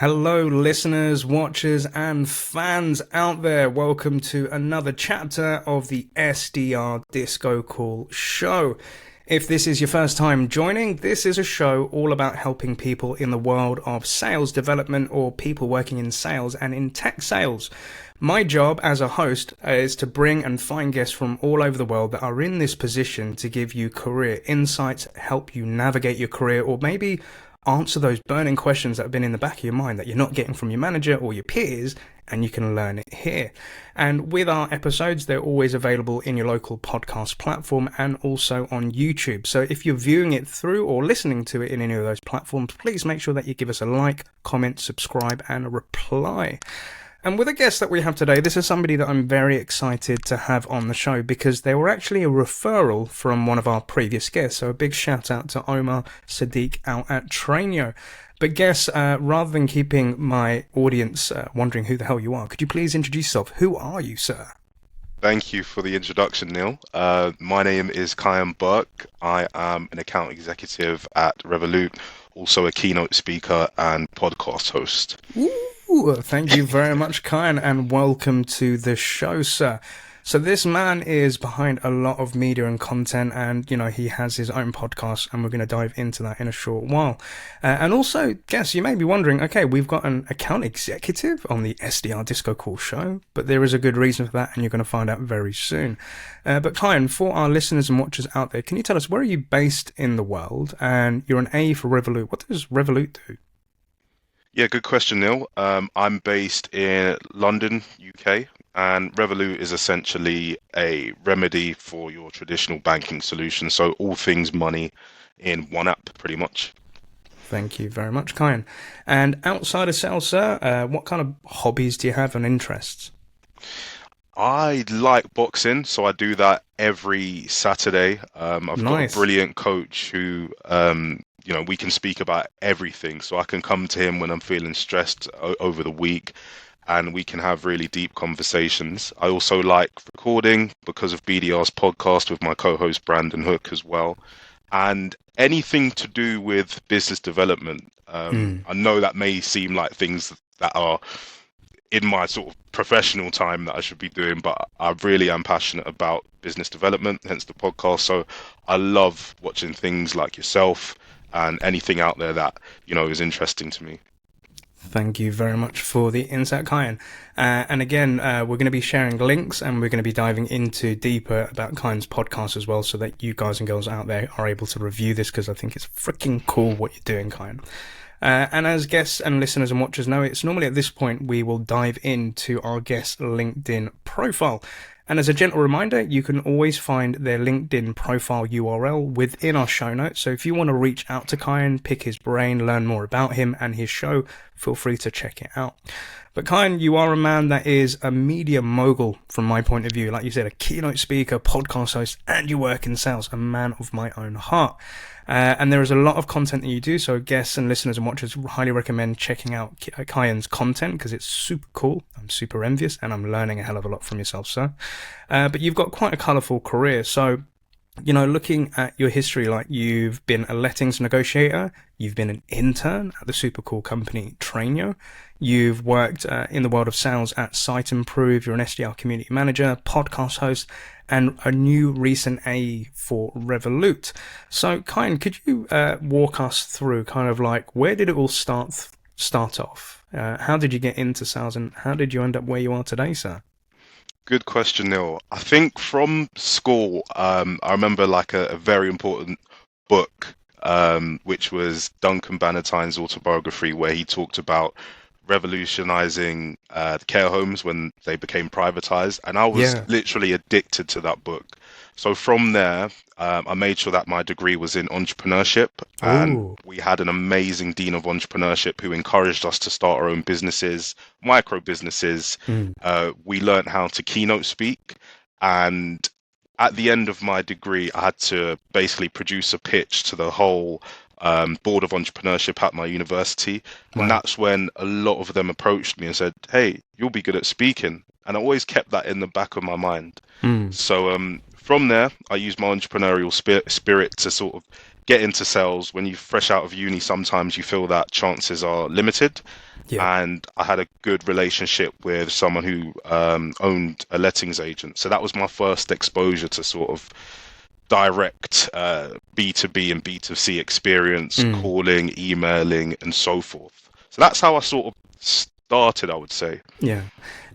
Hello, listeners, watchers, and fans out there. Welcome to another chapter of the SDR DiscoCall Show. If this is your first time joining, this is a show all about helping people in the world of sales development or people working in sales and in tech sales. My job as a host is to bring and find guests from all over the world that are in this position to give you career insights, help you navigate your career, or maybe answer those burning questions that have been in the back of your mind that you're not getting from your manager or your peers, and you can learn it here. And with our episodes, they're always available in your local podcast platform and also on YouTube. So if you're viewing it through or listening to it in any of those platforms, please make sure that you give us a like, comment, subscribe, and a reply. And with a guest that we have today, this is somebody that I'm very excited to have on the show because they were actually a referral from one of our previous guests. So a big shout out to Omar Sadiq out at TrainYo. But guess, rather than keeping my audience wondering who the hell you are, could you please introduce yourself? Who are you, sir? Thank you for the introduction, Neil. My name is Kyan Burke. I am an account executive at Revolut, also a keynote speaker and podcast host. Ooh, thank you very much, Kyan, and welcome to the show, sir. So this man is behind a lot of media and content, and, you know, he has his own podcast, and we're going to dive into that in a short while. And also, guess you may be wondering, okay, we've got an account executive on the SDR DiscoCall Show, but there is a good reason for that, and you're going to find out very soon. But Kyan, for our listeners and watchers out there, can you tell us, where are you based in the world? And you're an A for Revolut. What does Revolut do? Yeah, good question, Neil. I'm based in London, UK, and Revolut is essentially a remedy for your traditional banking solution. So all things money in one app, pretty much. Thank you very much, Kyan. And outside of sales, sir, what kind of hobbies do you have and interests? I like boxing, so I do that every Saturday. I've got a brilliant coach who we can speak about everything. So I can come to him when I'm feeling stressed over the week, and we can have really deep conversations. I also like recording because of BDR's podcast with my co-host Brandon Hook as well. And anything to do with business development. I know that may seem like things that are in my sort of professional time that I should be doing, but I really am passionate about business development, hence the podcast. So I love watching things like yourself and anything out there that, you know, is interesting to me. Thank you very much for the insight, Kyan. And again, we're going to be sharing links, and we're going to be diving into deeper about Kyan's podcast as well, so that you guys and girls out there are able to review this, because I think it's freaking cool what you're doing, Kyan. And as guests and listeners and watchers know, it's normally at this point we will dive into our guest's LinkedIn profile. And as a gentle reminder, you can always find their LinkedIn profile URL within our show notes. So if you want to reach out to Kyan, pick his brain, learn more about him and his show, feel free to check it out. But Kyan, you are a man that is a media mogul from my point of view. Like you said, a keynote speaker, podcast host, and you work in sales, a man of my own heart. And there is a lot of content that you do, so guests and listeners and watchers highly recommend checking out Kyan's content, because it's super cool. I'm super envious, and I'm learning a hell of a lot from yourself, sir. But you've got quite a colourful career. So, you know, looking at your history, like you've been a lettings negotiator, you've been an intern at the super cool company TrainYo, you've worked in the world of sales at Site Improve, you're an SDR community manager, podcast host, and a new recent A for Revolut. So, Kyan, could you walk us through kind of like, where did it all start off? How did you get into sales, and how did you end up where you are today, sir? Good question, Neil. I think from school, I remember like a very important book, which was Duncan Bannatyne's autobiography, where he talked about revolutionizing the care homes when they became privatized, and I was literally addicted to that book. So from there, I made sure that my degree was in entrepreneurship, and we had an amazing dean of entrepreneurship who encouraged us to start our own businesses, micro businesses. We learned how to keynote speak, and at the end of my degree, I had to basically produce a pitch to the whole board of entrepreneurship at my university. Wow. And that's when a lot of them approached me and said, hey, you'll be good at speaking. And I always kept that in the back of my mind. So from there, I used my entrepreneurial spirit to sort of get into sales. When you're fresh out of uni, sometimes you feel that chances are limited. Yeah. and I had a good relationship with someone who owned a lettings agent. So that was my first exposure to sort of direct B2B and B2C experience, Mm. calling, emailing, and so forth. So that's how I sort of started, I would say. Yeah.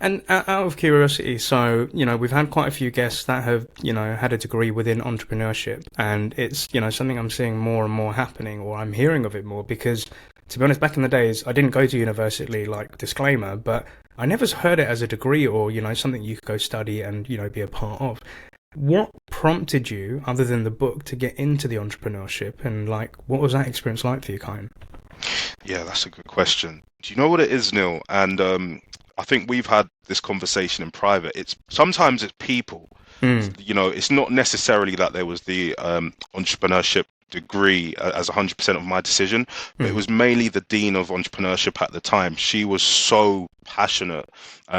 And out of curiosity, so, we've had quite a few guests that have, had a degree within entrepreneurship. And it's, something I'm seeing more and more happening, or I'm hearing of it more, because to be honest, back in the days, I didn't go to university, like, disclaimer, but I never heard it as a degree or, something you could go study and, be a part of. What prompted you, other than the book, to get into the entrepreneurship? And, like, what was that experience like for you, Kyan? Yeah, that's a good question. Do you know what it is, Neil? And I think we've had this conversation in private. It's sometimes it's people. Mm. It's not necessarily that there was the entrepreneurship degree as 100% of my decision, but it was mainly the dean of entrepreneurship at the time. She was so passionate.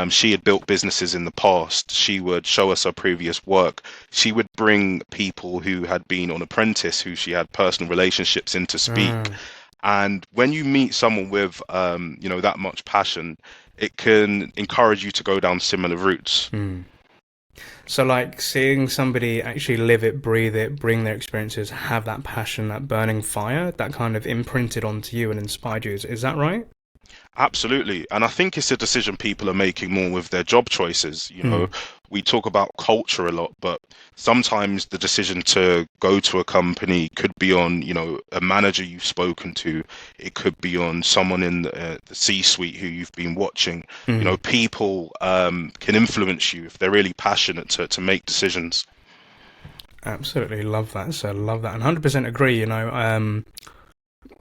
She had built businesses in the past. She would show us her previous work. She would bring people who had been on Apprentice, who she had personal relationships in, to speak. And when you meet someone with, that much passion, it can encourage you to go down similar routes. So, like, seeing somebody actually live it, breathe it, bring their experiences, have that passion, that burning fire, that kind of imprinted onto you and inspired you. Is that right? Absolutely. And I think it's a decision people are making more with their job choices. We talk about culture a lot, but sometimes the decision to go to a company could be on, a manager you've spoken to. It could be on someone in the C-suite who you've been watching. People can influence you if they're really passionate to make decisions. Absolutely love that. So love that. And 100% agree,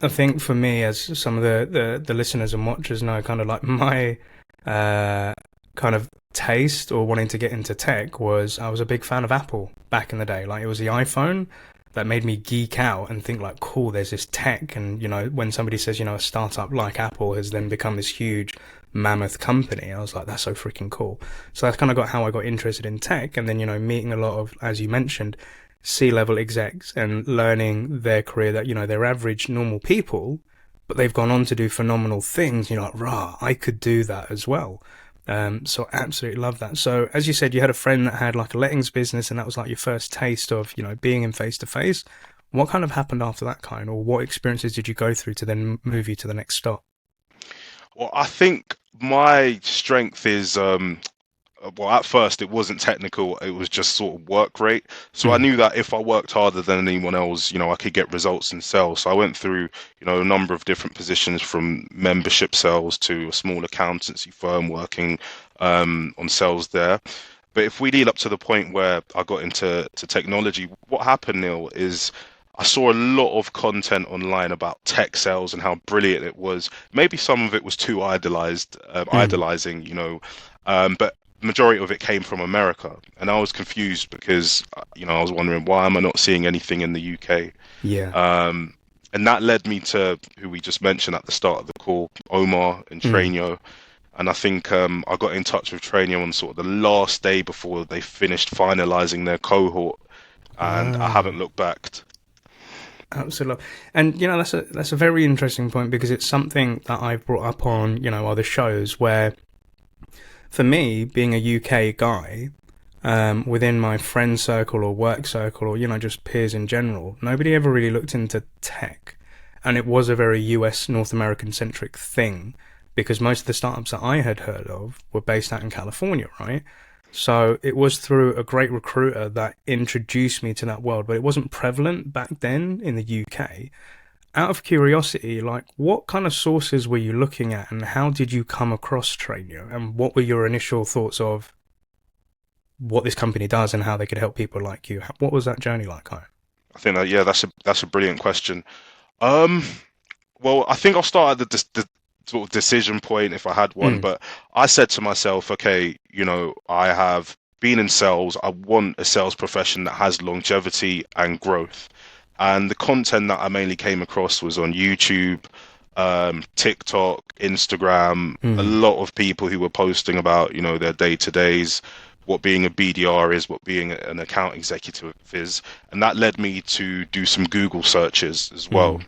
I think for me, as some of the listeners and watchers know, kind of like my kind of taste or wanting to get into tech was I was a big fan of Apple back in the day. Like, it was the iPhone that made me geek out and think like, cool, there's this tech. And, when somebody says, a startup like Apple has then become this huge mammoth company, I was like, that's so freaking cool. So that's kind of got how I got interested in tech. And then, meeting a lot of, as you mentioned, C-level execs and learning their career that, they're average, normal people, but they've gone on to do phenomenal things. You're like, rah, I could do that as well. So absolutely love that. So as you said, you had a friend that had like a lettings business and that was like your first taste of, being in face-to-face. What kind of happened after that, kind, or what experiences did you go through to then move you to the next stop? Well, I think my strength is well, at first it wasn't technical, it was just sort of work rate. So I knew that if I worked harder than anyone else, I could get results in sales. So I went through, a number of different positions, from membership sales to a small accountancy firm, working on sales there. But if we lead up to the point where I got into technology, what happened, Neil, is I saw a lot of content online about tech sales and how brilliant it was. Maybe some of it was too idolizing, but majority of it came from America, and I was confused because I was wondering, why am I not seeing anything in the UK? Yeah. And that led me to who we just mentioned at the start of the call, Omar and TrainYo. And I think I got in touch with TrainYo on sort of the last day before they finished finalizing their cohort, and I haven't looked back. Absolutely. And that's a very interesting point, because it's something that I've brought up on other shows, where for me, being a UK guy, within my friend circle or work circle, or just peers in general, nobody ever really looked into tech. And it was a very US, North American centric thing, because most of the startups that I had heard of were based out in California, right? So it was through a great recruiter that introduced me to that world, but it wasn't prevalent back then in the UK. Out of curiosity, like, what kind of sources were you looking at, and how did you come across TrainYo, and what were your initial thoughts of what this company does and how they could help people like you? What was that journey like, Kyan? I think that, yeah, that's a brilliant question. Well, I think I'll start at the sort of decision point, if I had one, but I said to myself, okay, I have been in sales. I want a sales profession that has longevity and growth. And the content that I mainly came across was on YouTube, TikTok, Instagram, a lot of people who were posting about, their day-to-days, what being a BDR is, what being an account executive is. And that led me to do some Google searches as well.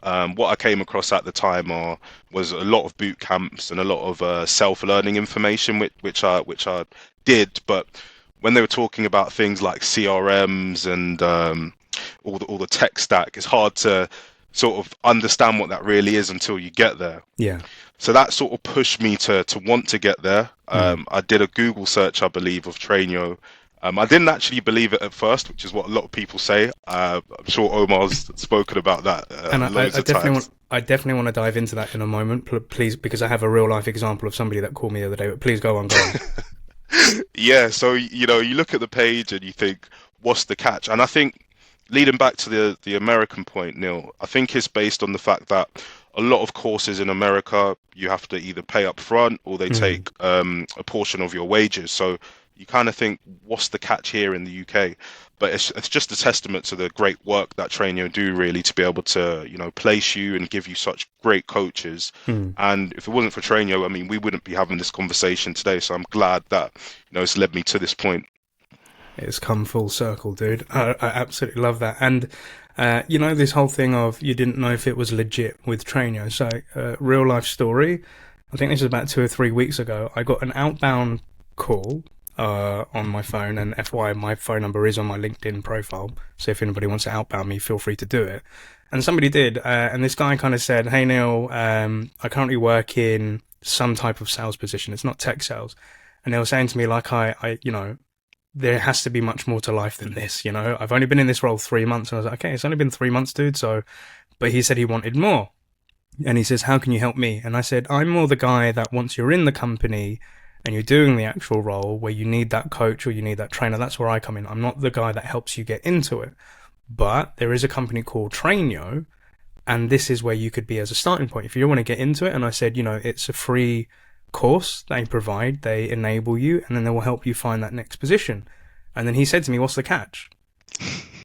What I came across at the time was a lot of boot camps and a lot of self-learning information, which I did. But when they were talking about things like CRMs and all the tech stack, it's hard to sort of understand what that really is until you get there. Yeah. So that sort of pushed me to want to get there. I did a Google search, I believe, of TrainYo. I didn't actually believe it at first, which is what a lot of people say. I'm sure Omar's spoken about that loads of times. I definitely want to dive into that in a moment, please, because I have a real life example of somebody that called me the other day. But please go on. Yeah, so you look at the page and you think, what's the catch? And I think, leading back to the American point, Neil, I think it's based on the fact that a lot of courses in America, you have to either pay up front or they take a portion of your wages. So you kind of think, what's the catch here in the UK? But it's just a testament to the great work that TrainYo do, really, to be able to, place you and give you such great coaches. And if it wasn't for TrainYo, I mean, we wouldn't be having this conversation today. So I'm glad that, it's led me to this point. It's come full circle, dude. I absolutely love that. And, this whole thing of you didn't know if it was legit with TrainYo. So, real life story. I think this was about 2 or 3 weeks ago. I got an outbound call on my phone, and FYI, my phone number is on my LinkedIn profile. So if anybody wants to outbound me, feel free to do it. And somebody did. And this guy kind of said, "Hey, Neil, I currently work in some type of sales position. It's not tech sales." And they were saying to me, like, there has to be much more to life than this, I've only been in this role 3 months. And I was like, okay, it's only been 3 months, dude. So, but he said he wanted more. And he says, how can you help me? And I said, I'm more the guy that once you're in the company and you're doing the actual role where you need that coach or you need that trainer, that's where I come in. I'm not the guy that helps you get into it. But there is a company called TrainYo, and this is where you could be as a starting point if you want to get into it. And I said, it's a free course they provide, they enable you, and then they will help you find that next position. And then he said to me, what's the catch?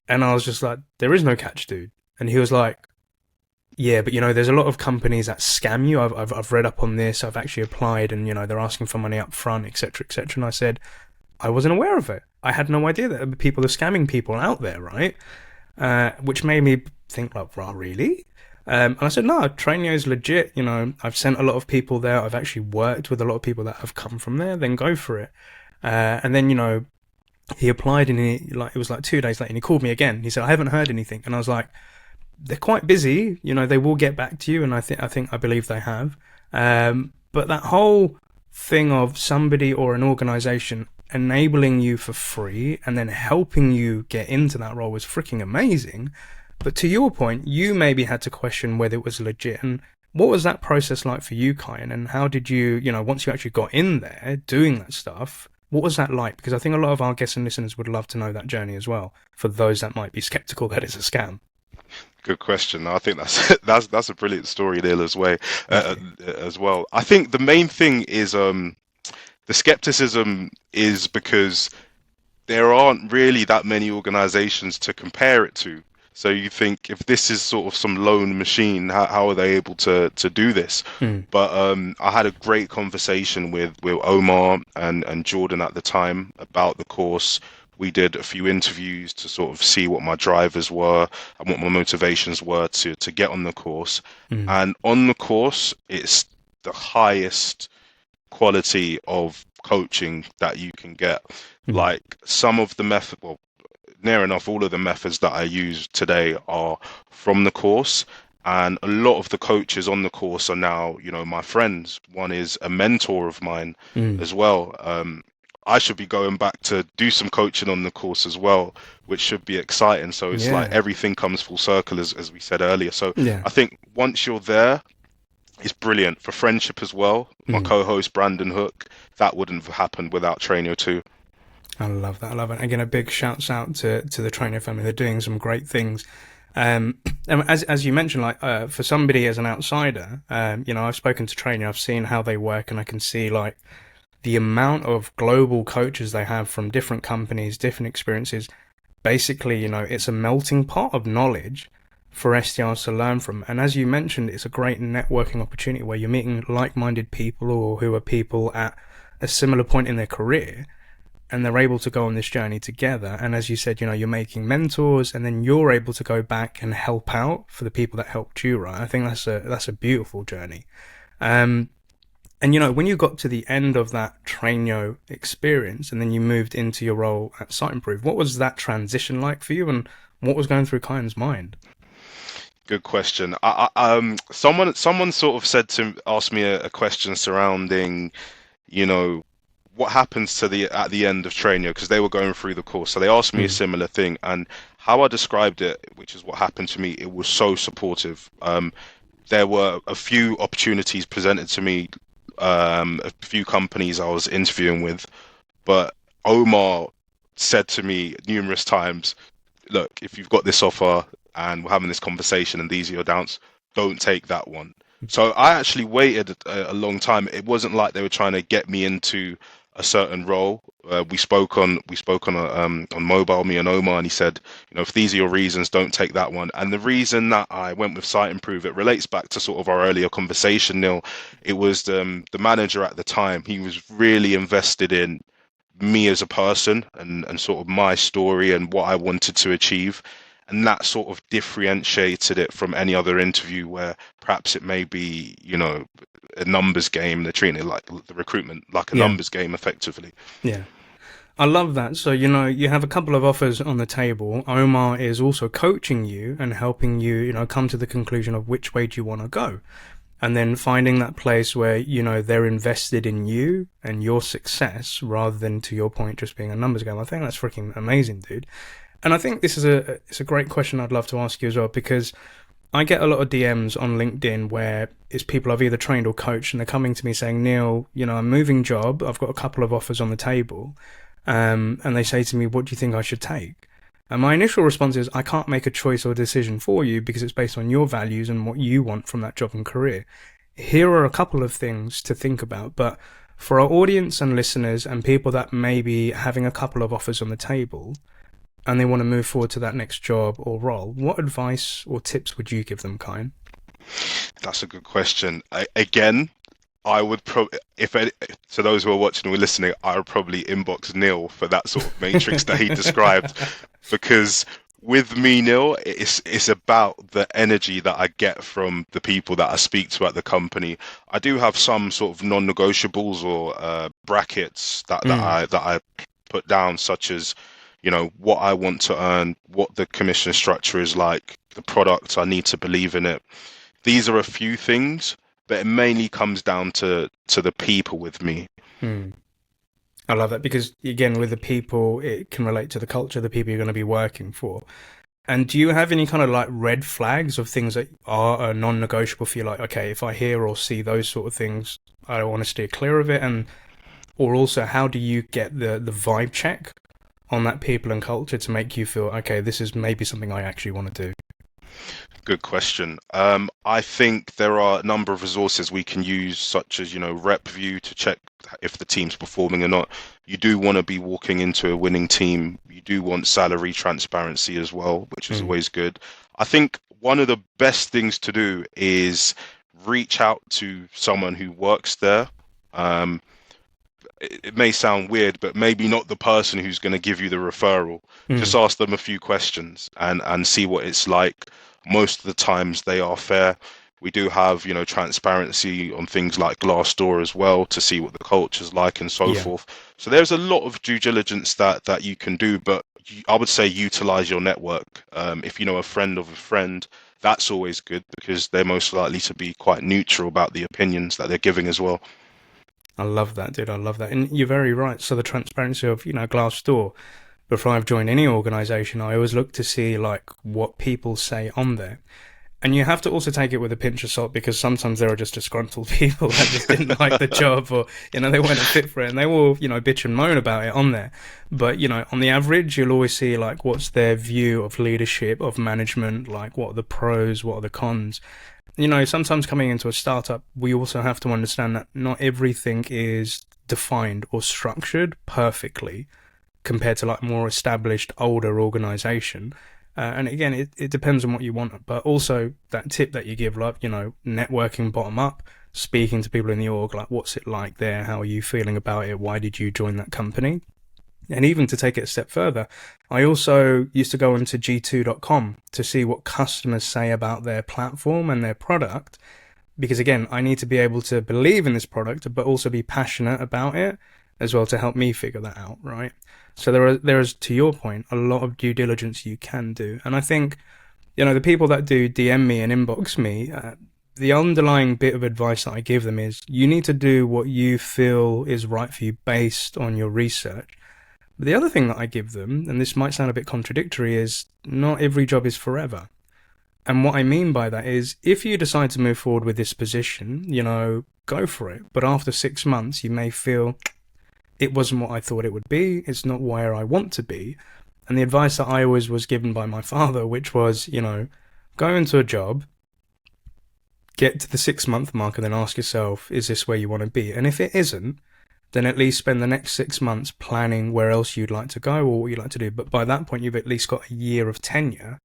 And I was just like, there is no catch, dude. And he was like, yeah, but there's a lot of companies that scam you. I've read up on this, I've actually applied, and they're asking for money up front, etc., etc. And I said, I wasn't aware of it. I had no idea that people are scamming people out there, right? Which made me think, like, wow, really? And I said, no, TrainYo is legit. I've sent a lot of people there. I've actually worked with a lot of people that have come from there. Then go for it. And then, he applied, and it was like 2 days later, and he called me again. He said, I haven't heard anything. And I was like, they're quite busy. They will get back to you. And I believe they have. But that whole thing of somebody or an organization enabling you for free and then helping you get into that role was freaking amazing. But to your point, you maybe had to question whether it was legit. And what was that process like for you, Kyan? And how did you, once you actually got in there doing that stuff, what was that like? Because I think a lot of our guests and listeners would love to know that journey as well, for those that might be skeptical that it's a scam. Good question. I think that's a brilliant story, Neil, as well. I think the main thing is the skepticism is because there aren't really that many organizations to compare it to. So you think, if this is sort of some lone machine, how are they able to do this? But I had a great conversation with Omar and Jordan at the time about the course. We did a few interviews to sort of see what my drivers were and what my motivations were to get on the course. And on the course, it's the highest quality of coaching that you can get. Like, some of the method, well, near enough all of the methods that I use today are from the course, and a lot of the coaches on the course are now, my friends. One is a mentor of mine as well. I should be going back to do some coaching on the course as well, which should be exciting. So it's like everything comes full circle, as we said earlier. So I think once you're there, it's brilliant for friendship as well. My co-host Brandon Hook, that wouldn't have happened without TrainYo too. I love that. Again, a big shouts out to the TrainYo family. They're doing some great things. And as you mentioned, like for somebody as an outsider, I've spoken to TrainYo, I've seen how they work, and I can see like the amount of global coaches they have from different companies, different experiences. Basically, it's a melting pot of knowledge for SDRs to learn from. And as you mentioned, it's a great networking opportunity where you're meeting like-minded people or who are people at a similar point in their career. and they're able to go on this journey together. And as you said, you're making mentors, and then you're able to go back and help out for the people that helped you, right? I think that's a beautiful journey. And when you got to the end of that TrainYo experience, and then you moved into your role at SiteImprove, what was that transition like for you, and what was going through Kyan's mind? Good question. Someone sort of asked me a question surrounding, what happens at the end of TrainYo, because they were going through the course. So they asked me a similar thing, and how I described it, which is what happened to me, it was so supportive. There were a few opportunities presented to me, a few companies I was interviewing with, but Omar said to me numerous times, look, if you've got this offer and we're having this conversation and these are your doubts, don't take that one. So I actually waited a long time. It wasn't like they were trying to get me into a certain role. We spoke on mobile, me and Omar, and he said, if these are your reasons, don't take that one. And the reason that I went with SiteImprove, it relates back to sort of our earlier conversation, Neil. It was the manager at the time. He was really invested in me as a person and sort of my story and what I wanted to achieve. And that sort of differentiated it from any other interview where perhaps it may be, a numbers game. They're treating it like the recruitment, like a numbers game, effectively. Yeah. I love that. So, you have a couple of offers on the table. Omar is also coaching you and helping you, come to the conclusion of which way do you want to go. And then finding that place where, they're invested in you and your success rather than, to your point, just being a numbers game. I think that's freaking amazing, dude. And I think this is it's a great question I'd love to ask you as well, because I get a lot of DMs on LinkedIn where it's people I've either trained or coached, and they're coming to me saying, Neil, I'm moving job. I've got a couple of offers on the table. And they say to me, what do you think I should take? And my initial response is, I can't make a choice or decision for you because it's based on your values and what you want from that job and career. Here are a couple of things to think about, but for our audience and listeners and people that may be having a couple of offers on the table and they want to move forward to that next job or role, what advice or tips would you give them, Kyan? That's a good question. I would probably, to those who are watching or listening, I would probably inbox Neil for that sort of matrix that he described, because with me, Neil, it's about the energy that I get from the people that I speak to at the company. I do have some sort of non-negotiables or brackets that I put down, such as, what I want to earn, what the commission structure is like, the product, I need to believe in it. These are a few things, but it mainly comes down to the people with me. I love that, because again, with the people, it can relate to the culture, the people you're going to be working for. And do you have any kind of like red flags of things that are non-negotiable for you? Like, okay, if I hear or see those sort of things, I want to steer clear of it. Or also, how do you get the vibe check on that people and culture to make you feel, okay, this is maybe something I actually want to do? Good question. I think there are a number of resources we can use, such as, RepView, to check if the team's performing or not. You do want to be walking into a winning team. You do want salary transparency as well, which is always good. I think one of the best things to do is reach out to someone who works there. It may sound weird, but maybe not the person who's going to give you the referral. Just ask them a few questions and see what it's like. Most of the times they are fair. We do have, transparency on things like Glassdoor as well to see what the culture's like and so forth. So there's a lot of due diligence that you can do, but I would say utilize your network. If you know a friend of a friend, that's always good, because they're most likely to be quite neutral about the opinions that they're giving as well. I love that, dude. I love that. And you're very right. So the transparency of, Glassdoor, before I've joined any organization, I always look to see like what people say on there. And you have to also take it with a pinch of salt, because sometimes there are just disgruntled people that just didn't like the job, or, they weren't a fit for it, and they will, bitch and moan about it on there. But, on the average, you'll always see like what's their view of leadership, of management, like what are the pros, what are the cons. Sometimes coming into a startup, we also have to understand that not everything is defined or structured perfectly compared to like more established, older organization. And again, it depends on what you want, but also that tip that you give, like, networking bottom up, speaking to people in the org, like what's it like there? How are you feeling about it? Why did you join that company? And even to take it a step further, I also used to go onto g2.com to see what customers say about their platform and their product. Because again, I need to be able to believe in this product, but also be passionate about it as well to help me figure that out, right? So there is, to your point, a lot of due diligence you can do. And I think, the people that do DM me and inbox me, the underlying bit of advice that I give them is you need to do what you feel is right for you based on your research. But the other thing that I give them, and this might sound a bit contradictory, is not every job is forever. And what I mean by that is if you decide to move forward with this position, go for it. But after 6 months, you may feel it wasn't what I thought it would be. It's not where I want to be. And the advice that I always was given by my father, which was, go into a job, get to the 6-month mark and then ask yourself, is this where you want to be? And if it isn't, then at least spend the next 6 months planning where else you'd like to go or what you'd like to do. But by that point, you've at least got a year of tenure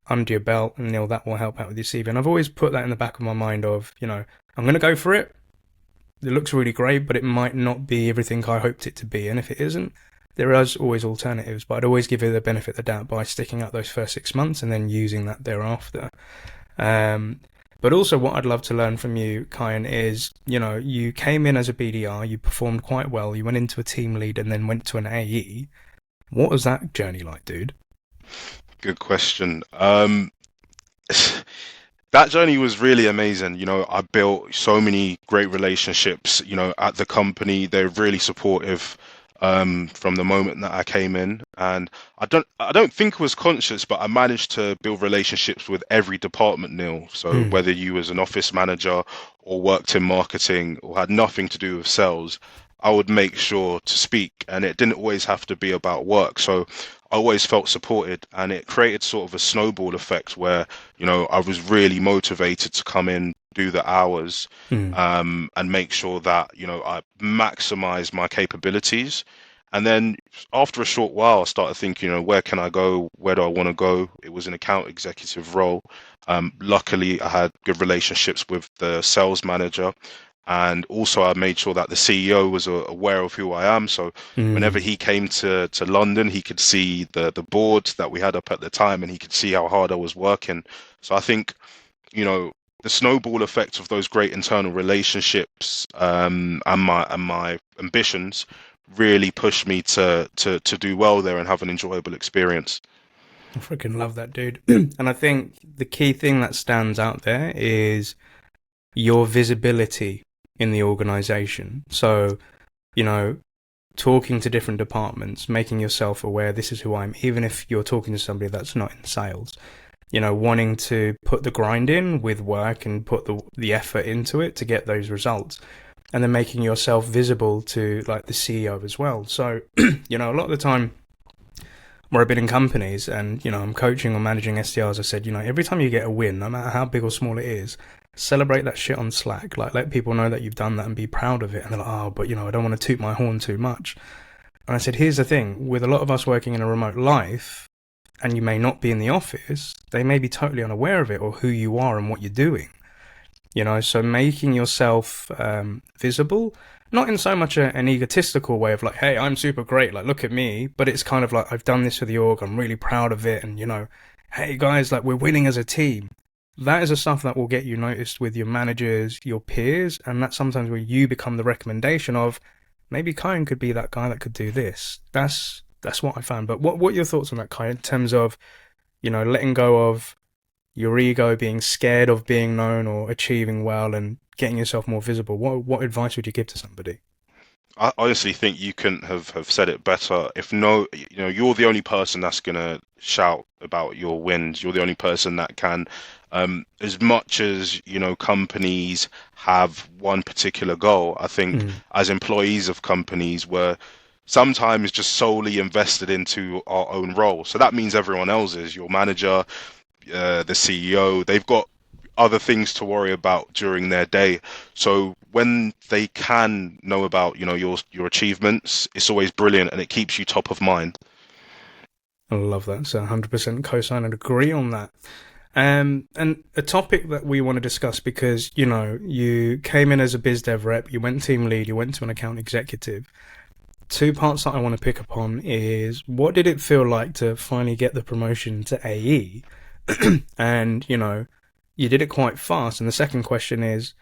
under your belt, and that will help out with your CV. And I've always put that in the back of my mind of, I'm going to go for it. It looks really great, but it might not be everything I hoped it to be. And if it isn't, there is always alternatives. But I'd always give you the benefit of the doubt by sticking out those first 6 months and then using that thereafter. But also what I'd love to learn from you, Kyan, is, you came in as a BDR, you performed quite well, you went into a team lead and then went to an AE. What was that journey like, dude? Good question. That journey was really amazing. I built so many great relationships, at the company. They're really supportive from the moment that I came in, and I don't think it was conscious, but I managed to build relationships with every department, Neil. So whether you was an office manager or worked in marketing or had nothing to do with sales, I would make sure to speak, and it didn't always have to be about work. So I always felt supported, and it created sort of a snowball effect where, I was really motivated to come in, do the hours, and make sure that, I maximize my capabilities. And then after a short while, I started thinking, where can I go? Where do I want to go? It was an account executive role. Luckily, I had good relationships with the sales manager. And also I made sure that the CEO was aware of who I am. So whenever he came to London, he could see the board that we had up at the time, and he could see how hard I was working. So I think, the snowball effect of those great internal relationships and my ambitions really pushed me to do well there and have an enjoyable experience. I freaking love that, dude. And I think the key thing that stands out there is your visibility in the organization. So, talking to different departments, making yourself aware, this is who I am, even if you're talking to somebody that's not in sales, wanting to put the grind in with work and put the effort into it to get those results, and then making yourself visible to like the CEO as well. So, a lot of the time where I've been in companies and, I'm coaching or managing SDRs, I said, every time you get a win, no matter how big or small it is, celebrate that shit on Slack. Like, let people know that you've done that and be proud of it. And they're like, oh, but, I don't want to toot my horn too much. And I said, here's the thing. With a lot of us working in a remote life, and you may not be in the office, they may be totally unaware of it or who you are and what you're doing. So making yourself visible, not in so much an egotistical way of like, hey, I'm super great, like, look at me. But it's kind of like, I've done this for the org, I'm really proud of it. And, hey, guys, like, we're winning as a team. That is the stuff that will get you noticed with your managers, your peers, and that's sometimes where you become the recommendation of maybe Kyan could be that guy that could do this. That's what I found. But what are your thoughts on that, Kyan, in terms of, letting go of your ego, being scared of being known or achieving well and getting yourself more visible? What advice would you give to somebody? I honestly think you couldn't have said it better. If you're the only person that's going to shout about your wins. You're the only person that can. As much as, companies have one particular goal, I think as employees of companies, we're sometimes just solely invested into our own role. So that means everyone else is your manager, the CEO, they've got other things to worry about during their day. So when they can know about, your achievements, it's always brilliant and it keeps you top of mind. I love that. So 100% co-sign and agree on that. And a topic that we want to discuss because, you came in as a biz dev rep, you went team lead, you went to an account executive. two parts that I want to pick upon is, what did it feel like to finally get the promotion to AE? And, you did it quite fast. And the second question is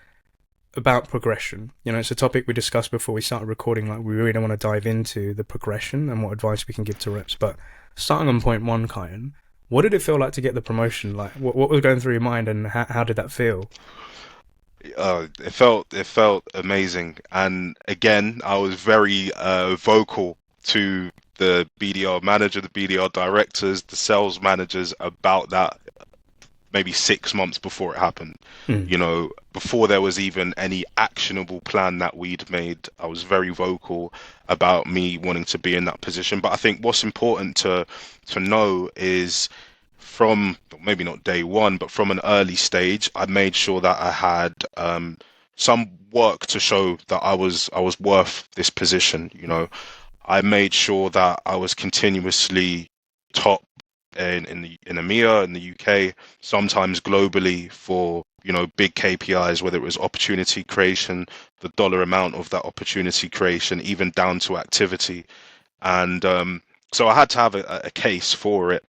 about progression. It's a topic we discussed before we started recording. Like, we really want to dive into the progression and what advice we can give to reps. But starting on point one, Kyan, what did it feel like to get the promotion? Like, what was going through your mind, and how did that feel? It felt amazing, and again, I was very vocal to the BDR manager, the BDR directors, the sales managers about that maybe 6 months before it happened. Mm. Before there was even any actionable plan that we'd made, I was very vocal about me wanting to be in that position. But I think what's important to know is, from maybe not day one, but from an early stage, I made sure that I had some work to show that I was worth this position. I made sure that I was continuously top in EMEA, in the UK, sometimes globally, for big KPIs, whether it was opportunity creation, the dollar amount of that opportunity creation, even down to activity. And so I had to have a case for it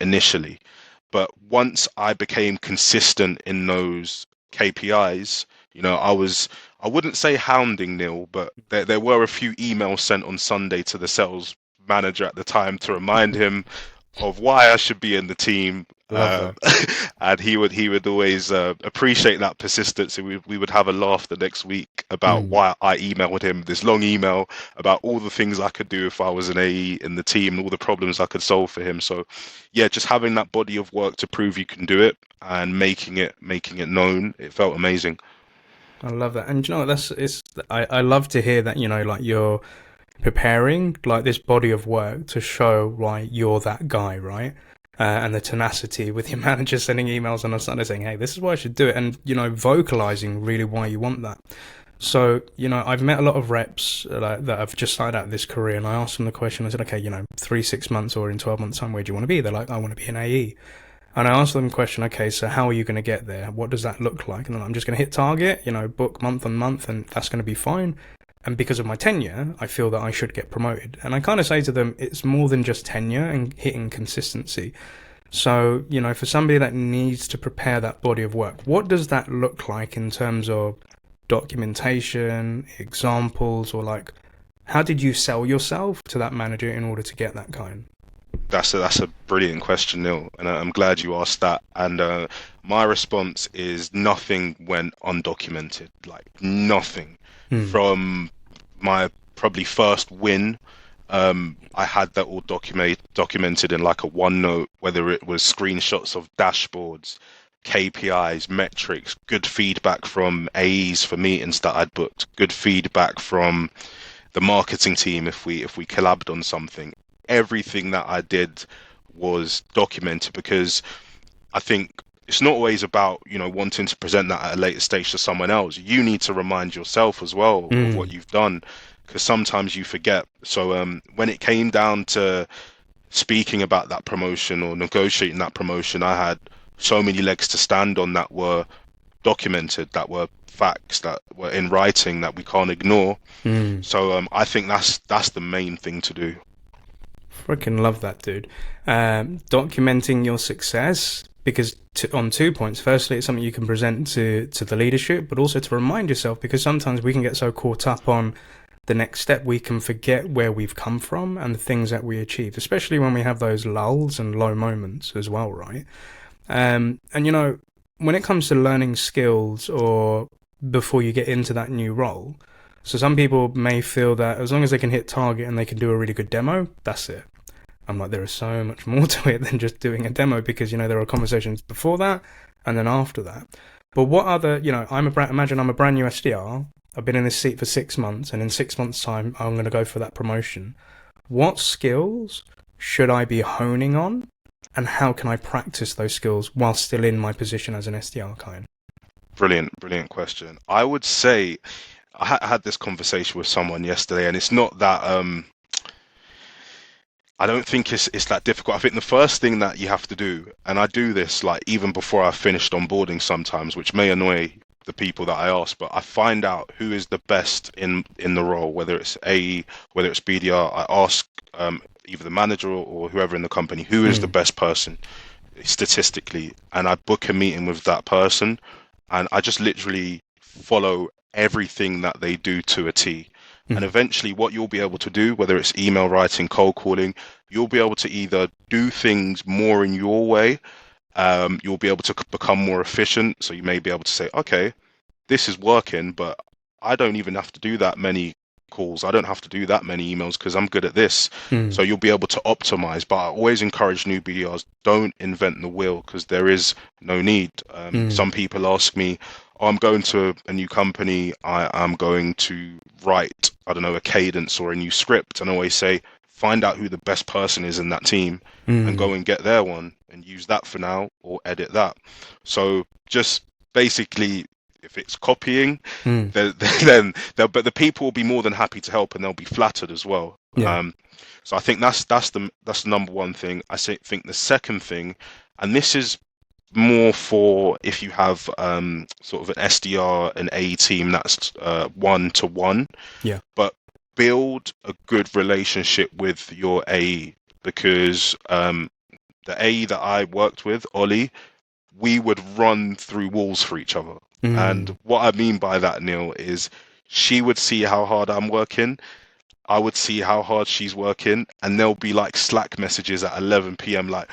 initially. But once I became consistent in those KPIs, I wouldn't say hounding Neil, but there were a few emails sent on Sunday to the sales manager at the time to remind him of why I should be in the team. Love And he would always appreciate that persistence. And we would have a laugh the next week about why I emailed him this long email about all the things I could do if I was an AE in the team and all the problems I could solve for him. So yeah, just having that body of work to prove you can do it and making it known, it felt amazing. I love that. And I love to hear that, like, you're preparing like this body of work to show why you're that guy, right? And the tenacity with your manager sending emails on a Sunday saying, hey, this is why I should do it. And, vocalizing really why you want that. So, I've met a lot of reps that have just started out this career, and I asked them the question. I said, okay, 3, 6 months or in 12 months time, where do you want to be? They're like, I want to be an AE. And I asked them the question, okay, so how are you going to get there? What does that look like? And then I'm just going to hit target, book month on month, and that's going to be fine. And because of my tenure, I feel that I should get promoted. And I kind of say to them, it's more than just tenure and hitting consistency. So, for somebody that needs to prepare that body of work, what does that look like in terms of documentation, examples, or like, how did you sell yourself to that manager in order to get that kind? That's a brilliant question, Neil, and I'm glad you asked that. And my response is, nothing went undocumented, like nothing. From my probably first win, I had that all documented in like a OneNote, whether it was screenshots of dashboards, KPIs, metrics, good feedback from AEs for meetings that I'd booked, good feedback from the marketing team if we collabed on something. Everything that I did was documented, because I think it's not always about, wanting to present that at a later stage to someone else. You need to remind yourself as well of what you've done, because sometimes you forget. So when it came down to speaking about that promotion or negotiating that promotion, I had so many legs to stand on that were documented, that were facts, that were in writing, that we can't ignore. So I think that's the main thing to do. Freaking love that, dude. Documenting your success, because on 2 points. Firstly, it's something you can present to the leadership, but also to remind yourself, because sometimes we can get so caught up on the next step, we can forget where we've come from and the things that we achieved, especially when we have those lulls and low moments as well, right? And when it comes to learning skills or before you get into that new role, so some people may feel that as long as they can hit target and they can do a really good demo, that's it. I'm like, there is so much more to it than just doing a demo, because, there are conversations before that and then after that. But what other, imagine I'm a brand new SDR. I've been in this seat for 6 months, and in 6 months' time, I'm going to go for that promotion. What skills should I be honing on, and how can I practice those skills while still in my position as an SDR kind? Brilliant question. I would say I had this conversation with someone yesterday, and it's not that I don't think it's that difficult. I think the first thing that you have to do, and I do this like even before I've finished onboarding sometimes, which may annoy the people that I ask, but I find out who is the best in the role, whether it's AE, whether it's BDR. I ask either the manager or whoever in the company who is the best person statistically, and I book a meeting with that person, and I just literally follow everything that they do to a T. And eventually what you'll be able to do, whether it's email writing, cold calling, you'll be able to either do things more in your way. You'll be able to become more efficient. So you may be able to say, okay, this is working, but I don't even have to do that many calls. I don't have to do that many emails because I'm good at this. So you'll be able to optimize. But I always encourage new BDRs, don't invent the wheel because there is no need. Some people ask me, oh, I'm going to a new company. I'm going to write, I don't know, a cadence or a new script. And I always say, find out who the best person is in that team and go and get their one and use that for now or edit that. So just basically, if it's copying, then but the people will be more than happy to help and they'll be flattered as well. Yeah. So I think that's the number one thing. Think the second thing, and this is more for if you have sort of an SDR and A team that's 1-to-1. Yeah. But build a good relationship with your AE, because the AE that I worked with, Ollie, we would run through walls for each other. And what I mean by that, Neil, is she would see how hard I'm working. I would see how hard she's working, and there'll be like Slack messages at 11 p.m. like,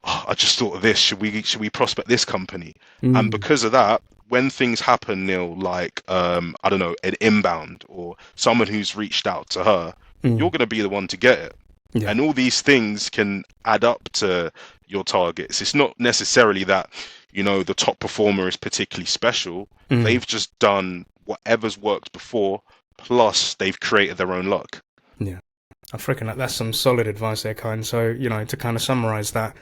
oh, I just thought of this. Should we prospect this company? And because of that, when things happen, Neil, like I don't know, an inbound or someone who's reached out to her, you're going to be the one to get it. Yeah. And all these things can add up to your targets. It's not necessarily that, you know, the top performer is particularly special. They've just done whatever's worked before, plus they've created their own luck. Yeah. I freaking that's some solid advice there, Kyan. So, you know, to kind of summarize that,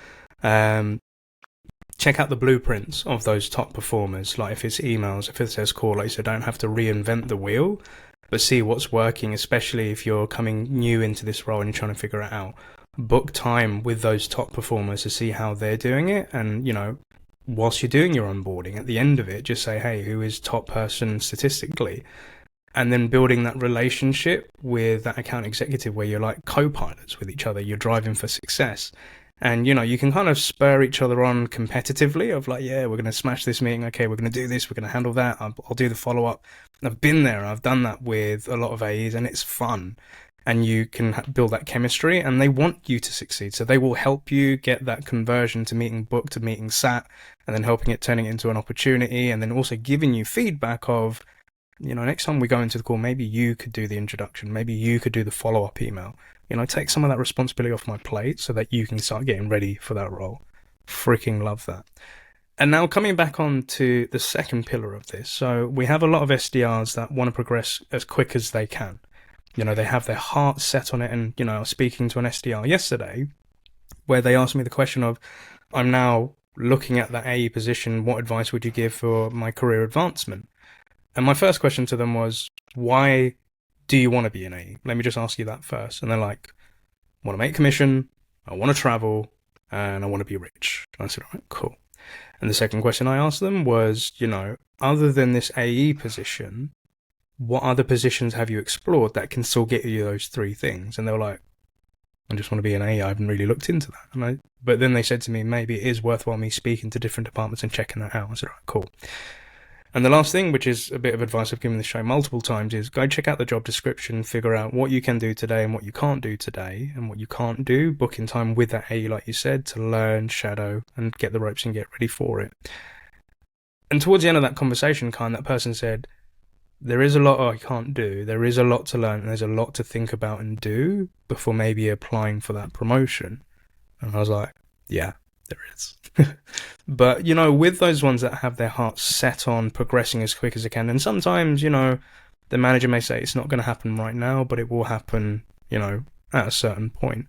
check out the blueprints of those top performers. Like if it's emails, if it says call, like you said, don't have to reinvent the wheel, but see what's working, especially if you're coming new into this role and you're trying to figure it out. Book time with those top performers to see how they're doing it. And, you know, whilst you're doing your onboarding, at the end of it, just say, hey, who is top person statistically? And then building that relationship with that account executive where you're like co-pilots with each other, you're driving for success. And, you know, you can kind of spur each other on competitively of like, yeah, we're going to smash this meeting. Okay, we're going to do this. We're going to handle that. I'll do the follow-up. I've been there. I've done that with a lot of AEs and it's fun. And you can build that chemistry and they want you to succeed. So they will help you get that conversion to meeting booked, to meeting sat, and then helping it, turning it into an opportunity, and then also giving you feedback of, you know, next time we go into the call, maybe you could do the introduction. Maybe you could do the follow-up email. You know, take some of that responsibility off my plate so that you can start getting ready for that role. Freaking love that. And now coming back on to the second pillar of this. So we have a lot of SDRs that want to progress as quick as they can. You know, they have their heart set on it. And, you know, I was speaking to an SDR yesterday where they asked me the question of, I'm now looking at that AE position. What advice would you give for my career advancement? And my first question to them was, why do you want to be an AE? Let me just ask you that first. And they're like, I want to make commission, I want to travel, and I want to be rich. And I said, all right, cool. And the second question I asked them was, you know, other than this AE position, what other positions have you explored that can still get you those three things? And they were like, I just want to be an AE. I haven't really looked into that. But then they said to me, maybe it is worthwhile me speaking to different departments and checking that out. I said, all right, cool. And the last thing, which is a bit of advice I've given this show multiple times, is go check out the job description, figure out what you can do today and what you can't do today, and what you can't do, book in time with that AE, like you said, to learn, shadow, and get the ropes and get ready for it. And towards the end of that conversation, that person said, there is a lot I can't do, there is a lot to learn, and there's a lot to think about and do before maybe applying for that promotion. And I was like, yeah, there is. But, you know, with those ones that have their hearts set on progressing as quick as they can, and sometimes, you know, the manager may say it's not going to happen right now, but it will happen, you know, at a certain point.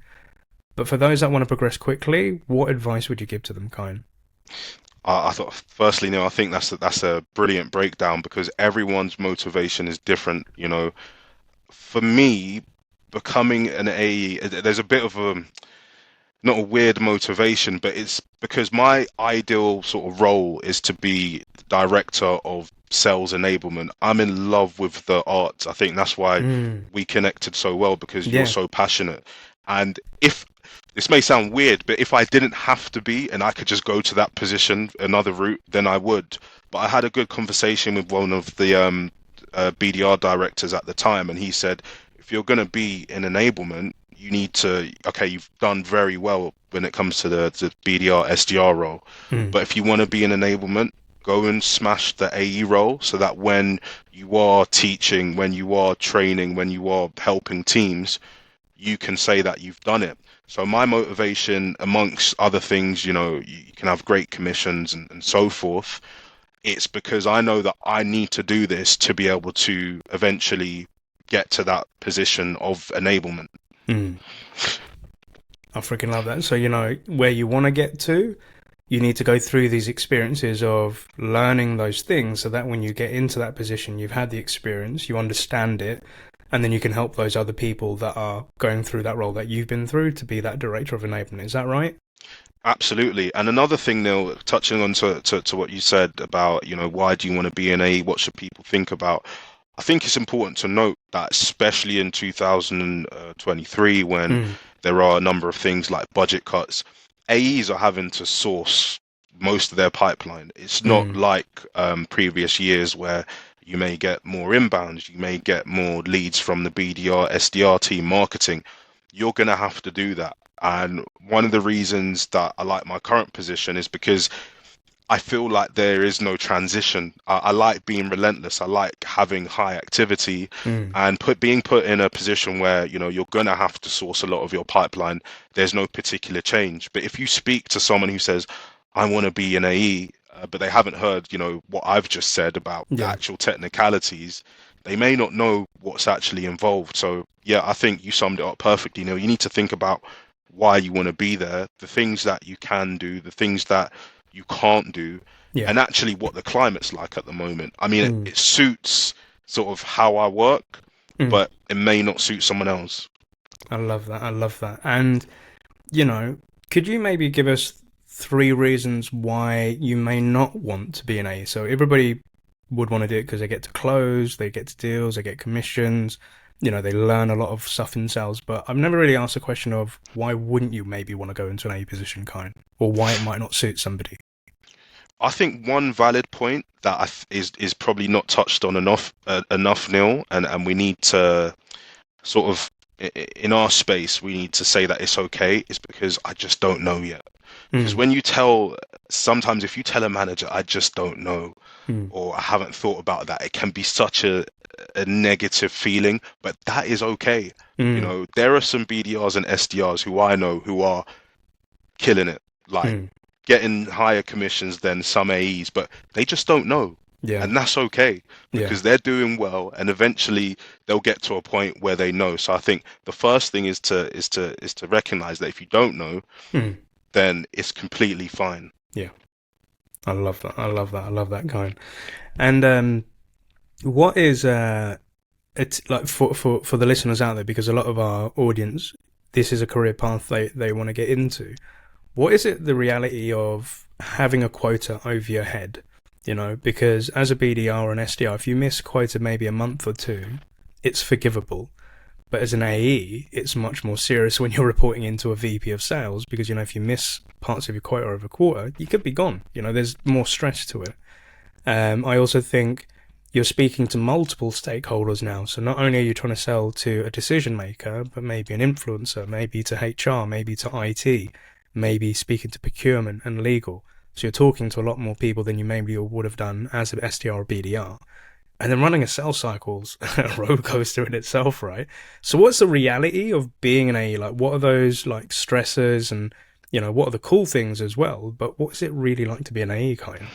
But for those that want to progress quickly, what advice would you give to them, Kyan? I thought, firstly, Neil, I think that's a brilliant breakdown because everyone's motivation is different. You know, for me, becoming an AE, there's a bit of not a weird motivation, but it's because my ideal sort of role is to be the director of sales enablement. I'm in love with the art. I think that's why we connected so well, because you're Yeah. so passionate. And if this may sound weird, but if I didn't have to be and I could just go to that position, another route, then I would. But I had a good conversation with one of the BDR directors at the time, and he said, if you're going to be in enablement, you need to, okay, you've done very well when it comes to the BDR SDR role. But if you want to be in enablement, go and smash the AE role, so that when you are teaching, when you are training, when you are helping teams, you can say that you've done it. So my motivation, amongst other things, you can have great commissions and so forth. It's because I know that I need to do this to be able to eventually get to that position of enablement. I freaking love that. So, where you want to get to, you need to go through these experiences of learning those things, so that when you get into that position, you've had the experience, you understand it, and then you can help those other people that are going through that role that you've been through to be that director of enablement. Is that right? Absolutely. And another thing, Neil, touching on to what you said about, why do you want to be an AE? What should people think about? I think it's important to note that, especially in 2023, when there are a number of things like budget cuts, AEs are having to source most of their pipeline. It's not like previous years where you may get more inbounds, you may get more leads from the BDR, SDR team marketing. You're going to have to do that. And one of the reasons that I like my current position is because I feel like there is no transition. I like being relentless. I like having high activity and being put in a position where, you're going to have to source a lot of your pipeline. There's no particular change. But if you speak to someone who says, I want to be an AE, but they haven't heard, what I've just said about the actual technicalities, they may not know what's actually involved. So, yeah, I think you summed it up perfectly. You need to think about why you want to be there, the things that you can do, the things that you can't do, and actually what the climate's like at the moment. I mean, it suits sort of how I work, but it may not suit someone else. I love that. I love that. And, could you maybe give us 3 reasons why you may not want to be an A? So everybody would want to do it because they get to close, they get to deals, they get commissions, they learn a lot of stuff in sales. But I've never really asked the question of why wouldn't you maybe want to go into an A position, Kyan, or why it might not suit somebody. I think one valid point that is probably not touched on enough, Neil, and we need to sort of, in our space, we need to say that it's okay, is because I just don't know yet. Because when sometimes if you tell a manager, I just don't know, or I haven't thought about that, it can be such a negative feeling, but that is okay. There are some BDRs and SDRs who I know who are killing it, like getting higher commissions than some AEs, but they just don't know. And that's okay, because they're doing well, and eventually they'll get to a point where they know. So I think the first thing is to recognize that if you don't know, then it's completely fine. Yeah. I love that. I love that, Kyan. And what is it's like for the listeners out there, because a lot of our audience, this is a career path they want to get into. What is it, the reality of having a quota over your head? Because as a BDR or an SDR, if you miss quota maybe a month or 2, it's forgivable. But as an AE, it's much more serious when you're reporting into a VP of sales, because, if you miss parts of your quota over a quarter, you could be gone. There's more stress to it. I also think you're speaking to multiple stakeholders now. So not only are you trying to sell to a decision maker, but maybe an influencer, maybe to HR, maybe to IT, maybe speaking to procurement and legal. So you're talking to a lot more people than you maybe would have done as an SDR or BDR. And then running a sales cycle's a roller coaster in itself, right? So what's the reality of being an AE? Like, what are those like stressors, and what are the cool things as well? But what's it really like to be an AE, Kyan?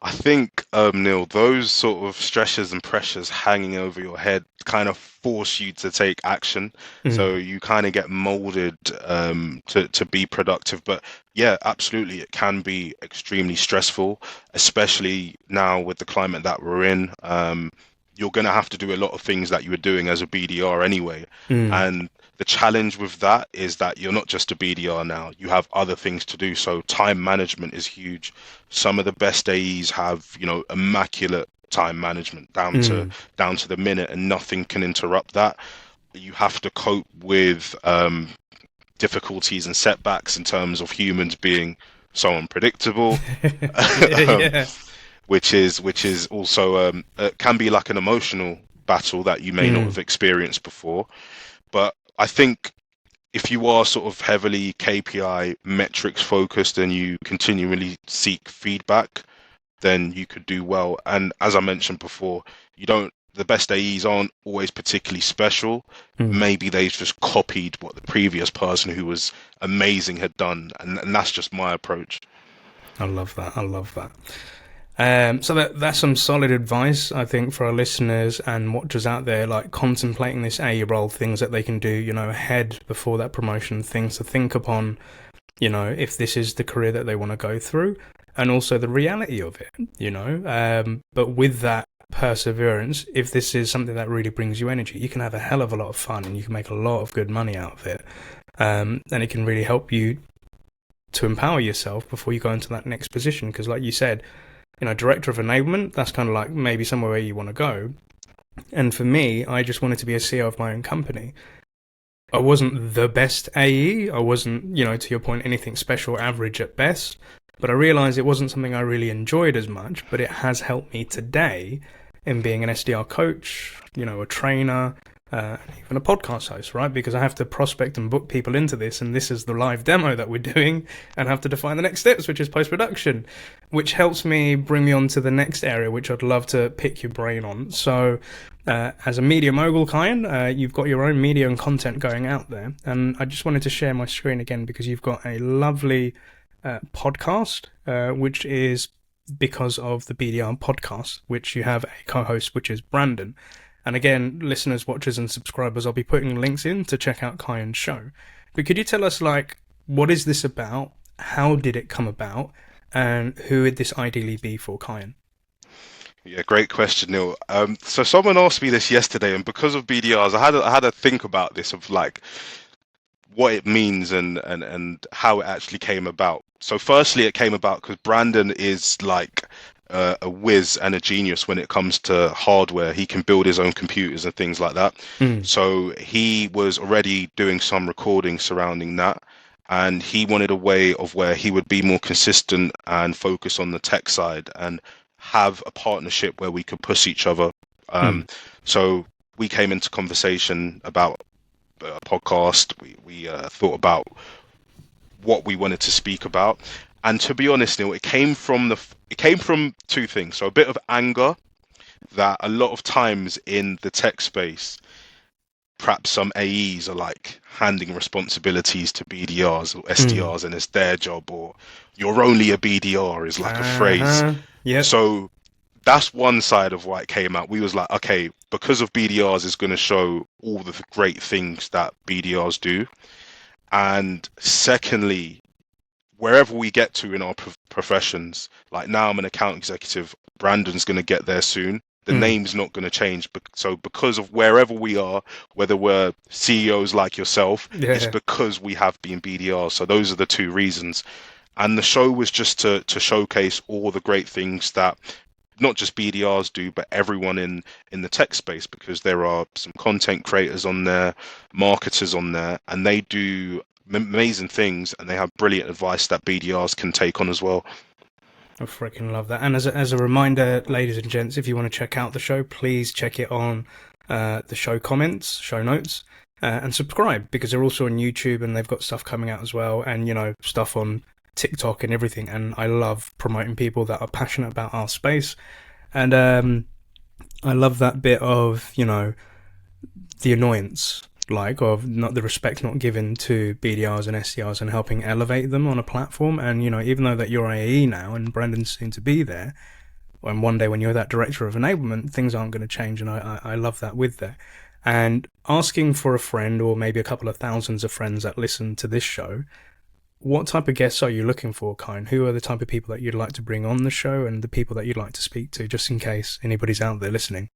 I think, Neil, those sort of stresses and pressures hanging over your head kind of force you to take action. So you kind of get molded to be productive. But yeah, absolutely, it can be extremely stressful, especially now with the climate that we're in. you're going to have to do a lot of things that you were doing as a BDR anyway. Mm. And the challenge with that is that you're not just a BDR now, you have other things to do. So time management is huge. Some of the best AEs have, immaculate time management down to the minute, and nothing can interrupt that. You have to cope with difficulties and setbacks in terms of humans being so unpredictable. Yeah. Which is also can be like an emotional battle that you may not have experienced before. But I think if you are sort of heavily KPI metrics focused and you continually seek feedback, then you could do well. And as I mentioned before, the best AEs aren't always particularly special. Maybe they've just copied what the previous person who was amazing had done, and that's just my approach. I love that. So that's some solid advice, I think, for our listeners and watchers out there, like contemplating this AE role, things that they can do, ahead before that promotion, things to think upon, if this is the career that they want to go through, and also the reality of it, but with that perseverance, if this is something that really brings you energy, you can have a hell of a lot of fun and you can make a lot of good money out of it. And it can really help you to empower yourself before you go into that next position. Because like you said, director of enablement, that's kind of like maybe somewhere where you want to go. And for me, I just wanted to be a CEO of my own company. I wasn't the best AE. I wasn't, to your point, anything special, average at best. But I realized it wasn't something I really enjoyed as much, but it has helped me today in being an SDR coach, a trainer, even a podcast host, right? Because I have to prospect and book people into this, and this is the live demo that we're doing, and have to define the next steps, which is post-production, which helps me bring me on to the next area, which I'd love to pick your brain on. So as a media mogul, Kyan, you've got your own media and content going out there, and I just wanted to share my screen again because you've got a lovely podcast, which is because of the BDR podcast, which you have a co-host, which is Brandon. And again, listeners, watchers, and subscribers, I'll be putting links in to check out Kyan's show. But could you tell us, what is this about? How did it come about? And who would this ideally be for, Kyan? Yeah, great question, Neil. So someone asked me this yesterday, and because of BDRs, I had to think about this of what it means and how it actually came about. So firstly, it came about because Brandon is a whiz and a genius when it comes to hardware. He can build his own computers and things like that. So he was already doing some recording surrounding that, and he wanted a way of where he would be more consistent and focus on the tech side and have a partnership where we could push each other. So we came into conversation about a podcast. We thought about what we wanted to speak about, and to be honest, Neil, it came from two things. So a bit of anger that a lot of times in the tech space, perhaps some AEs are handing responsibilities to BDRs or SDRs, and it's their job, or you're only a BDR is a phrase. Yeah. So that's one side of why it came out. We was okay, because of BDRs is going to show all the great things that BDRs do. And secondly, wherever we get to in our professions, now I'm an account executive, Brandon's going to get there soon. The name's not going to change. So because of wherever we are, whether we're CEOs like yourself, it's because we have been BDRs. So those are the two reasons. And the show was just to showcase all the great things that not just BDRs do, but everyone in the tech space, because there are some content creators on there, marketers on there, and they do amazing things, and they have brilliant advice that BDRs can take on as well. I freaking love that. And as a reminder, ladies and gents, if you want to check out the show, please check it on the show comments, show notes, and subscribe, because they're also on YouTube, and they've got stuff coming out as well, and stuff on TikTok and everything. And I love promoting people that are passionate about our space, and I love that bit of the annoyance, of not the respect not given to BDRs and SDRs, and helping elevate them on a platform. And even though that you're AE now and Brandon's soon to be there, and one day when you're that director of enablement, things aren't going to change. And I love that with that. And asking for a friend, or maybe a couple of thousands of friends that listen to this show, what type of guests are you looking for, Kyan? Who are the type of people that you'd like to bring on the show, and the people that you'd like to speak to, just in case anybody's out there listening?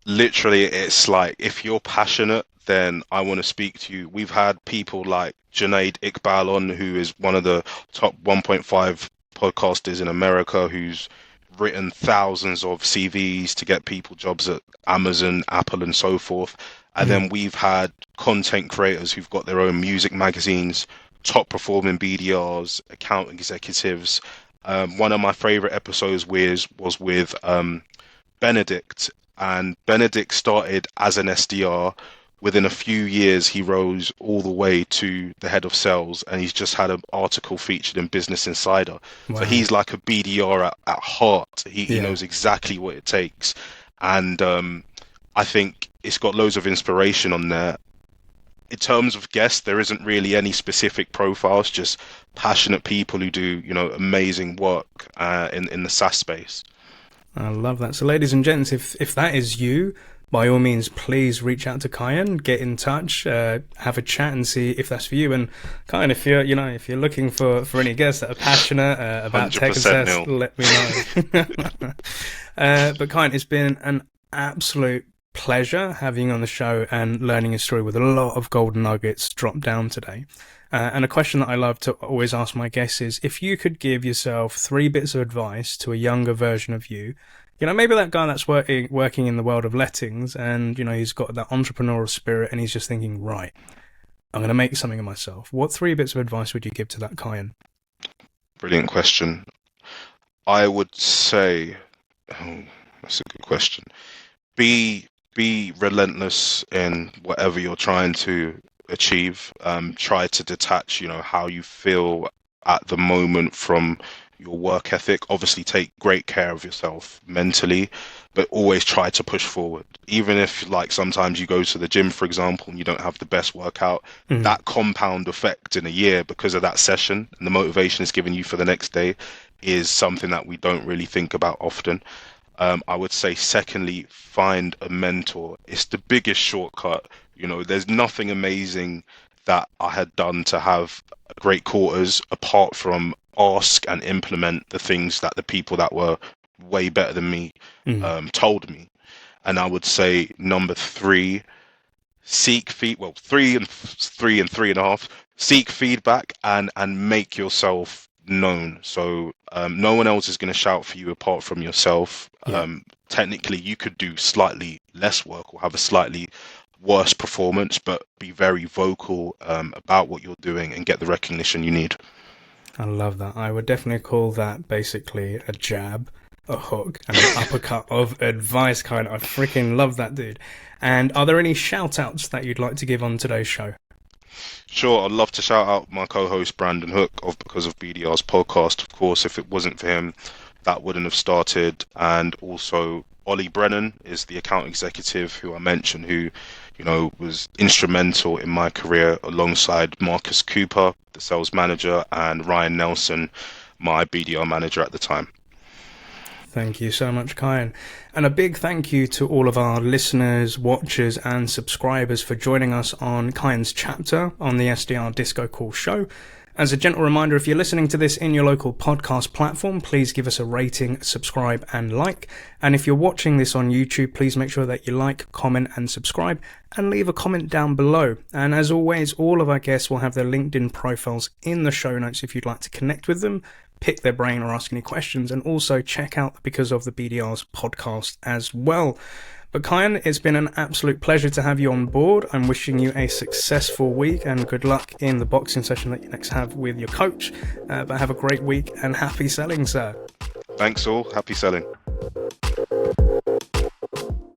Literally, it's like if you're passionate, then I want to speak to you. We've had people like Junaid Iqbal on, who is one of the top 1.5 podcasters in America, who's written thousands of CVs to get people jobs at Amazon, Apple, and so forth. And then we've had content creators who've got their own music magazines, top performing BDRs, account executives. One of my favorite episodes was with Benedict, and Benedict started as an SDR. Within a few years, he rose all the way to the head of sales, and he's just had an article featured in Business Insider. Wow. So he's like a BDR at heart. He Yeah. knows exactly what it takes, and I think it's got loads of inspiration on there. In terms of guests, there isn't really any specific profiles, just passionate people who do, amazing work in the SaaS space. I love that. So, ladies and gents, if that is you, by all means, please reach out to Kyan, get in touch, have a chat, and see if that's for you. And Kyan, if you're looking for any guests that are passionate about tech success, let me know. But Kyan, it's been an absolute pleasure having you on the show and learning your story with a lot of golden nuggets dropped down today. And a question that I love to always ask my guests is, if you could give yourself 3 bits of advice to a younger version of you, maybe that guy that's working in the world of lettings, and, he's got that entrepreneurial spirit and he's just thinking, right, I'm going to make something of myself. What 3 bits of advice would you give to that Kyan? Brilliant question. I would say, that's a good question. Be relentless in whatever you're trying to achieve. Try to detach, how you feel at the moment from your work ethic. Obviously, take great care of yourself mentally, but always try to push forward. Even if, like, sometimes you go to the gym, for example, and you don't have the best workout, that compound effect in a year because of that session and the motivation it's given you for the next day is something that we don't really think about often. I would say, secondly, find a mentor. It's the biggest shortcut. There's nothing amazing that I had done to have great quarters apart from ask and implement the things that the people that were way better than me told me. And I would say number 3, seek feedback. Well, 3 and 3.5. Seek feedback and make yourself known. So no one else is going to shout for you apart from yourself. Technically, you could do slightly less work or have a slightly worse performance, but be very vocal about what you're doing and get the recognition you need. I love that. I would definitely call that basically a jab, a hook, and an uppercut of advice. I freaking love that, dude. And are there any shout outs that you'd like to give on today's show? Sure, I'd love to shout out my co-host Brandon Hook of Because of BDR's podcast. Of course, if it wasn't for him, that wouldn't have started. And also Ollie Brennan is the account executive who I mentioned, who was instrumental in my career, alongside Marcus Cooper, the sales manager, and Ryan Nelson, my BDR manager at the time. Thank you so much, Kyan. And a big thank you to all of our listeners, watchers, and subscribers for joining us on Kyan's chapter on the SDR DiscoCall Show. As a gentle reminder, if you're listening to this in your local podcast platform, please give us a rating, subscribe, and like. And if you're watching this on YouTube, please make sure that you like, comment, and subscribe, and leave a comment down below. And as always, all of our guests will have their LinkedIn profiles in the show notes if you'd like to connect with them, pick their brain, or ask any questions, and also check out Because of the BDRs podcast as well. But Kyan, it's been an absolute pleasure to have you on board. I'm wishing you a successful week and good luck in the boxing session that you next have with your coach. But have a great week and happy selling, sir. Thanks all. Happy selling.